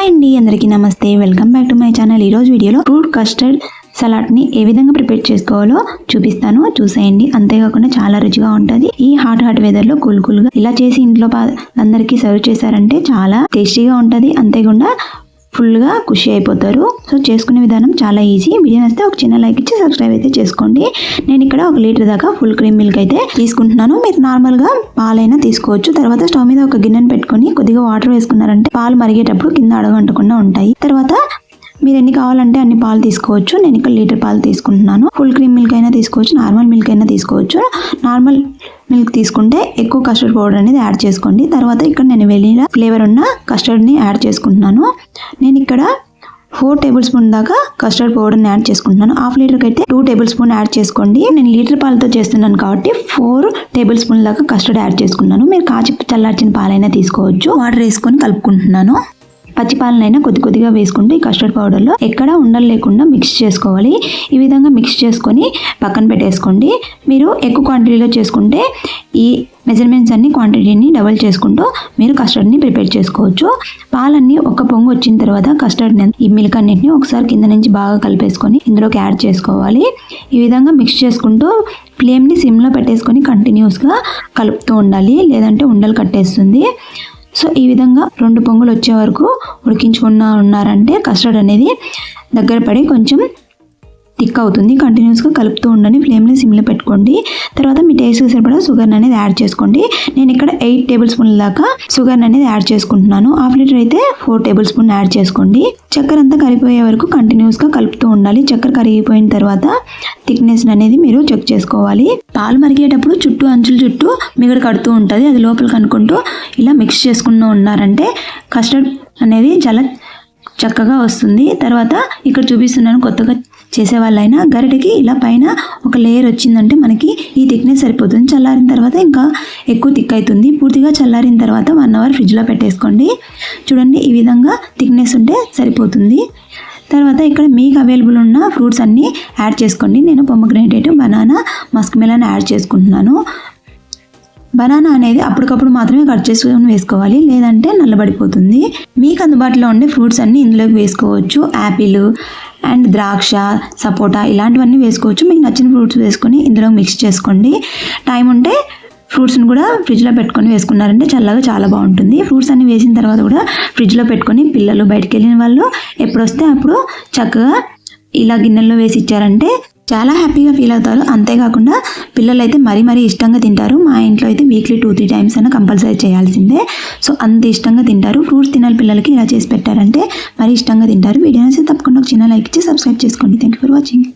Hi అండి, అందరికీ నమస్తే. Welcome back to my channel. ఈరోజు వీడియోలో ఫ్రూట్ కస్టర్డ్ సలాడ్ని ఏ విధంగా ప్రిపేర్ చేసుకోవాలో చూపిస్తాను, చూసేయండి. అంతేకాకుండా చాలా రుచిగా ఉంటుంది. ఈ హాట్ వెదర్లో కూల్గా ఇలా చేసి ఇంట్లో అందరికీ సర్వ్ చేశారంటే చాలా టేస్టీగా ఉంటుంది. అంతేకాకుండా ఫుల్గా ఖుషి అయిపోతారు. సో చేసుకునే విధానం చాలా ఈజీ. వీడియో నచ్చితే ఒక చిన్న లైక్ ఇచ్చి సబ్స్క్రైబ్ అయితే చేసుకోండి. నేను ఇక్కడ 1 లీటర్ దాకా ఫుల్ క్రీమ్ మిల్క్ అయితే తీసుకుంటున్నాను. మీరు నార్మల్గా పాలైనా తీసుకోవచ్చు. తర్వాత స్టవ్ మీద ఒక గిన్నెను పెట్టుకొని కొద్దిగా వాటర్ వేసుకున్నారంటే పాలు మరిగేటప్పుడు కింద అడగంటకుండా ఉంటాయి. తర్వాత మీరు ఎన్ని కావాలంటే అన్ని పాలు తీసుకోవచ్చు. నేను ఇక్కడ 1 లీటర్ పాలు తీసుకుంటున్నాను. ఫుల్ క్రీమ్ మిల్క్ అయినా తీసుకోవచ్చు, నార్మల్ మిల్క్ అయినా తీసుకోవచ్చు. నార్మల్ మిల్క్ తీసుకుంటే ఎక్కువ కస్టర్డ్ పౌడర్ అనేది యాడ్ చేసుకోండి. తర్వాత ఇక్కడ నేను వెనిలా ఫ్లేవర్ ఉన్న కస్టర్డ్ని యాడ్ చేసుకుంటున్నాను. నేను ఇక్కడ 4 టేబుల్ స్పూన్ దాకా కస్టర్డ్ పౌడర్ని యాడ్ చేసుకుంటున్నాను. 1/2 లీటర్కి అయితే 2 టేబుల్ స్పూన్ యాడ్ చేసుకోండి. నేను లీటర్ పాలతో చేస్తున్నాను కాబట్టి 4 టేబుల్ స్పూన్ దాకా కస్టర్డ్ యాడ్ చేసుకున్నాను. మీరు కాచి చల్లార్చిన పాలైనా తీసుకోవచ్చు. వాటర్ వేసుకొని కలుపుకుంటున్నాను. పచ్చిపాలనైనా కొద్దిగా వేసుకుంటూ ఈ కస్టర్డ్ పౌడర్లో ఎక్కడ ఉండలు లేకుండా మిక్స్ చేసుకోవాలి. ఈ విధంగా మిక్స్ చేసుకొని పక్కన పెట్టేసుకోండి. మీరు ఎక్కువ క్వాంటిటీలో చేసుకుంటే ఈ మెజర్మెంట్స్ అన్ని క్వాంటిటీని డబల్ చేసుకుంటూ మీరు కస్టర్డ్ని ప్రిపేర్ చేసుకోవచ్చు. పాలన్నీ ఒక పొంగు వచ్చిన తర్వాత కస్టర్డ్ ఈ మిల్క్ అన్నిటిని ఒకసారి కింద నుంచి బాగా కలిపేసుకొని ఇందులోకి యాడ్ చేసుకోవాలి. ఈ విధంగా మిక్స్ చేసుకుంటూ ఫ్లేమ్ని సిమ్లో పెట్టేసుకొని కంటిన్యూస్గా కలుపుతూ ఉండాలి, లేదంటే ఉండలు కట్టేస్తుంది. సో ఈ విధంగా 2 పొంగులు వచ్చే వరకు ఉన్నారంటే కస్టర్డ్ అనేది దగ్గర పడి కొంచెం థిక్ అవుతుంది. కంటిన్యూస్గా కలుపుతూ ఉండండి. ఫ్లేమ్ని సిమ్లో పెట్టుకోండి. తర్వాత మీ టేస్ట్కి సరిపడా షుగర్ అనేది యాడ్ చేసుకోండి. నేను ఇక్కడ 8 టేబుల్ స్పూన్ల దాకా షుగర్ అనేది యాడ్ చేసుకుంటున్నాను. 1/2 లీటర్ అయితే 4 టేబుల్ స్పూన్ యాడ్ చేసుకోండి. చక్కెర అంతా కరిగిపోయే వరకు కంటిన్యూస్గా కలుపుతూ ఉండాలి. చక్కెర కరిగిపోయిన తర్వాత థిక్నెస్ అనేది మీరు చెక్ చేసుకోవాలి. పాలు మరిగేటప్పుడు అంచుల చుట్టూ మిగడ కడుతూ ఉంటుంది. అది లోపలికి అనుకుంటూ ఇలా మిక్స్ చేసుకుంటూ ఉన్నారంటే కస్టర్డ్ అనేది చాలా చక్కగా వస్తుంది. తర్వాత ఇక్కడ చూపిస్తున్నాను, కొత్తగా చేసే వాళ్ళైనా గరిటెకి ఇలా పైన ఒక లేయర్ వచ్చిందంటే మనకి ఈ థిక్నెస్ సరిపోతుంది. చల్లారిన తర్వాత ఇంకా ఎక్కువ థిక్ అవుతుంది. పూర్తిగా చల్లారిన తర్వాత 1 అవర్ ఫ్రిడ్జ్లో పెట్టేసుకోండి. చూడండి, ఈ విధంగా థిక్నెస్ ఉంటే సరిపోతుంది. తర్వాత ఇక్కడ మీకు అవైలబుల్ ఉన్న ఫ్రూట్స్ అన్నీ యాడ్ చేసుకోండి. నేను pomegranate, banana, Musk melon add చేసుకుంటున్నాను. బనానా అనేది అప్పటికప్పుడు మాత్రమే కట్ చేసుకొని వేసుకోవాలి, లేదంటే నల్లబడిపోతుంది. మీకు అందుబాటులో ఉండే ఫ్రూట్స్ అన్నీ ఇందులోకి వేసుకోవచ్చు. యాపిల్ అండ్ ద్రాక్ష, సపోటా ఇలాంటివన్నీ వేసుకోవచ్చు. మీకు నచ్చిన ఫ్రూట్స్ వేసుకొని ఇందులో మిక్స్ చేసుకోండి. టైం ఉంటే ఫ్రూట్స్ని కూడా ఫ్రిడ్జ్లో పెట్టుకొని వేసుకున్నారంటే చల్లగా చాలా బాగుంటుంది. ఫ్రూట్స్ అన్ని వేసిన తర్వాత కూడా ఫ్రిడ్జ్లో పెట్టుకొని పిల్లలు బయటికి వెళ్ళిన వాళ్ళు ఎప్పుడు వస్తే అప్పుడు చక్కగా ఇలా గిన్నెల్లో వేసి ఇచ్చారంటే చాలా హ్యాపీగా ఫీల్ అవుతారు. అంతేకాకుండా పిల్లలు అయితే మరీ ఇష్టంగా తింటారు. మా ఇంట్లో అయితే వీక్లీ 2-3 టైమ్స్ అయినా కంపల్సరీ చేయాల్సిందే. సో అంత ఇష్టంగా తింటారు. ఫ్రూట్స్ తినాలి పిల్లలకి ఇలా చేసి పెట్టారంటే మరీ ఇష్టంగా తింటారు. వీడియో నచ్చితే తప్పకుండా ఒక చిన్న లైక్ ఇచ్చి సబ్స్క్రైబ్ చేసుకోండి. Thank you for watching.